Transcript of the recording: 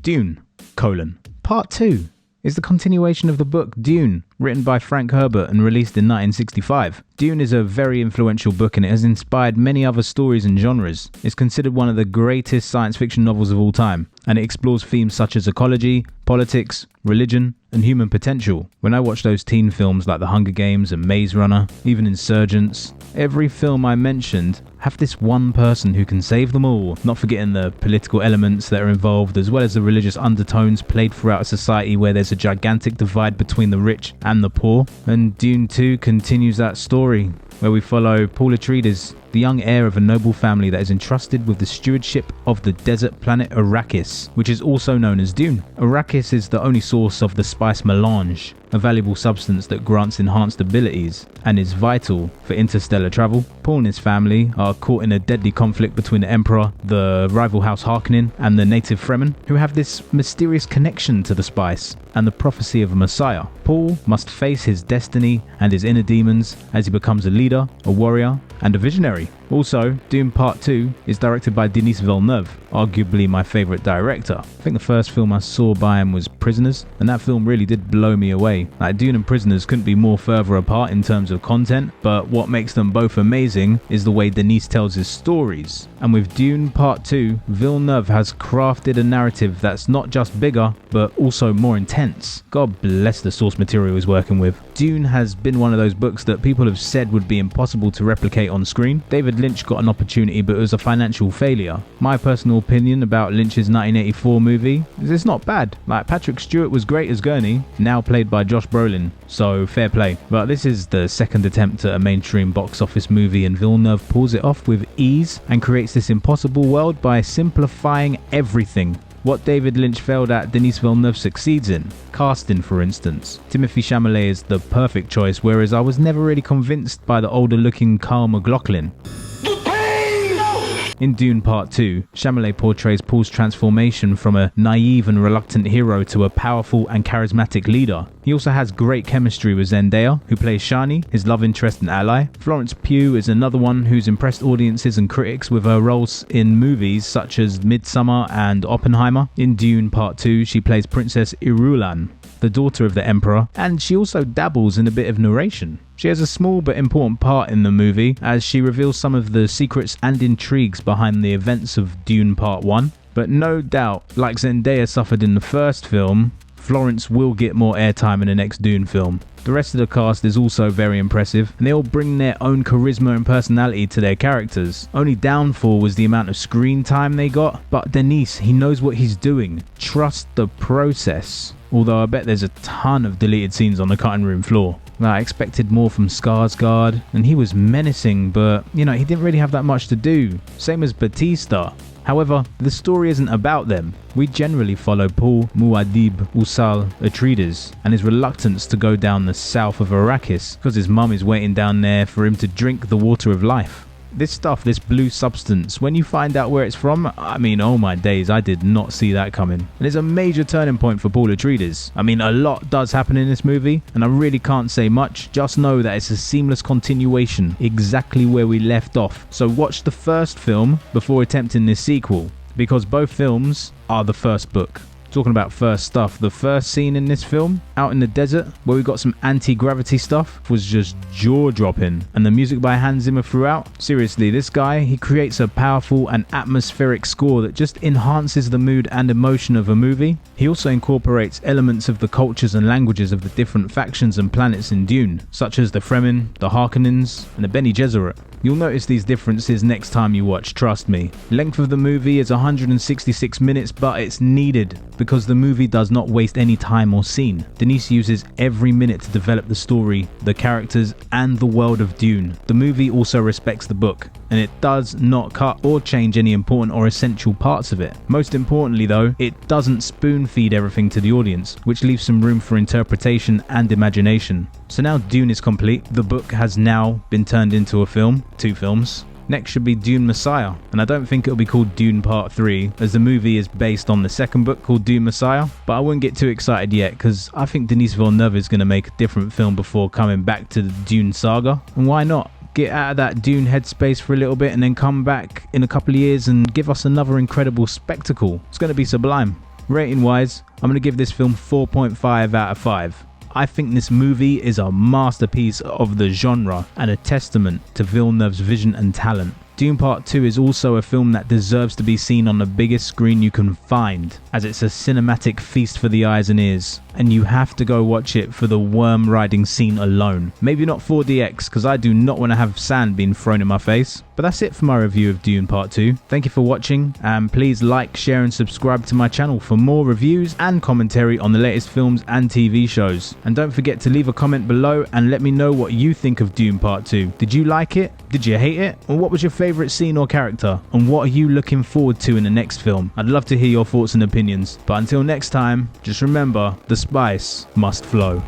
Dune, Part 2 is the continuation of the book Dune, written by Frank Herbert and released in 1965. Dune is a very influential book and it has inspired many other stories and genres. It's considered one of the greatest science fiction novels of all time, and it explores themes such as ecology, politics, religion, and human potential. When I watch those teen films like The Hunger Games and Maze Runner, even Insurgents, every film I mentioned have this one person who can save them all, not forgetting the political elements that are involved as well as the religious undertones played throughout a society where there's a gigantic divide between the rich and the poor. And Dune 2 continues that story, where we follow Paul Atreides, the young heir of a noble family that is entrusted with the stewardship of the desert planet Arrakis, which is also known as Dune. Arrakis is the only source of the spice melange, a valuable substance that grants enhanced abilities and is vital for interstellar travel. Paul and his family are caught in a deadly conflict between the Emperor, the rival House Harkonnen, and the native Fremen, who have this mysterious connection to the spice and the prophecy of a Messiah. Paul must face his destiny and his inner demons as he becomes a leader, a warrior, and a visionary. Also, Dune Part 2 is directed by Denis Villeneuve, arguably my favourite director. I think the first film I saw by him was Prisoners, and that film really did blow me away. Like, Dune and Prisoners couldn't be more further apart in terms of content, but what makes them both amazing is the way Denis tells his stories. And with Dune Part 2, Villeneuve has crafted a narrative that's not just bigger, but also more intense. God bless the source material he's working with. Dune has been one of those books that people have said would be impossible to replicate on screen. David Lynch got an opportunity, but it was a financial failure. My personal opinion about Lynch's 1984 movie is it's not bad. Like, Patrick Stewart was great as Gurney, now played by Josh Brolin, so fair play. But this is the second attempt at a mainstream box office movie, and Villeneuve pulls it off with ease and creates this impossible world by simplifying everything. What David Lynch failed at, Denis Villeneuve succeeds in. Casting, for instance. Timothée Chalamet is the perfect choice, whereas I was never really convinced by the older looking Kyle MacLachlan. In Dune Part 2, Chalamet portrays Paul's transformation from a naive and reluctant hero to a powerful and charismatic leader. He also has great chemistry with Zendaya, who plays Shani, his love interest and ally. Florence Pugh is another one who's impressed audiences and critics with her roles in movies such as Midsommar and Oppenheimer. In Dune Part 2, she plays Princess Irulan, the daughter of the Emperor, and she also dabbles in a bit of narration. She has a small but important part in the movie as she reveals some of the secrets and intrigues behind the events of Dune Part 1. But no doubt, like Zendaya suffered in the first film, Florence will get more airtime in the next Dune film. The rest of the cast is also very impressive, and they all bring their own charisma and personality to their characters. Only downfall was the amount of screen time they got, but Denis, he knows what he's doing. Trust the process. Although I bet there's a ton of deleted scenes on the cutting room floor. I expected more from Skarsgård, and he was menacing, but he didn't really have that much to do. Same as Batista. However, the story isn't about them. We generally follow Paul Muad'Dib Usal Atreides and his reluctance to go down the south of Arrakis because his mum is waiting down there for him to drink the water of life. This stuff, this blue substance, when you find out where it's from, oh my days, I did not see that coming. And it's a major turning point for Paul Atreides. A lot does happen in this movie, and I really can't say much. Just know that it's a seamless continuation, exactly where we left off. So watch the first film before attempting this sequel, because both films are the first book. Talking about first stuff, the first scene in this film, out in the desert, where we got some anti-gravity stuff, was just jaw-dropping. And the music by Hans Zimmer throughout, seriously, this guy, he creates a powerful and atmospheric score that just enhances the mood and emotion of a movie. He also incorporates elements of the cultures and languages of the different factions and planets in Dune, such as the Fremen, the Harkonnens, and the Bene Gesserit. You'll notice these differences next time you watch, trust me. Length of the movie is 166 minutes, but it's needed because the movie does not waste any time or scene. Denis uses every minute to develop the story, the characters, and the world of Dune. The movie also respects the book, and it does not cut or change any important or essential parts of it. Most importantly though, it doesn't spoon feed everything to the audience, which leaves some room for interpretation and imagination. So now Dune is complete. The book has now been turned into a film, 2 films. Next should be Dune Messiah, and I don't think it'll be called Dune Part 3 as the movie is based on the second book called Dune Messiah, but I wouldn't get too excited yet because I think Denis Villeneuve is going to make a different film before coming back to the Dune saga, and why not? Get out of that Dune headspace for a little bit and then come back in a couple of years and give us another incredible spectacle. It's going to be sublime. Rating wise, I'm going to give this film 4.5 out of 5. I think this movie is a masterpiece of the genre and a testament to Villeneuve's vision and talent. Dune Part 2 is also a film that deserves to be seen on the biggest screen you can find, as it's a cinematic feast for the eyes and ears, and you have to go watch it for the worm riding scene alone. Maybe not 4DX, because I do not want to have sand being thrown in my face. But that's it for my review of Dune Part 2. Thank you for watching, and please like, share and subscribe to my channel for more reviews and commentary on the latest films and TV shows. And don't forget to leave a comment below and let me know what you think of Dune Part 2. Did you like it? Did you hate it? Or what was your favourite scene or character? And what are you looking forward to in the next film? I'd love to hear your thoughts and opinions. But until next time, just remember, the spice must flow.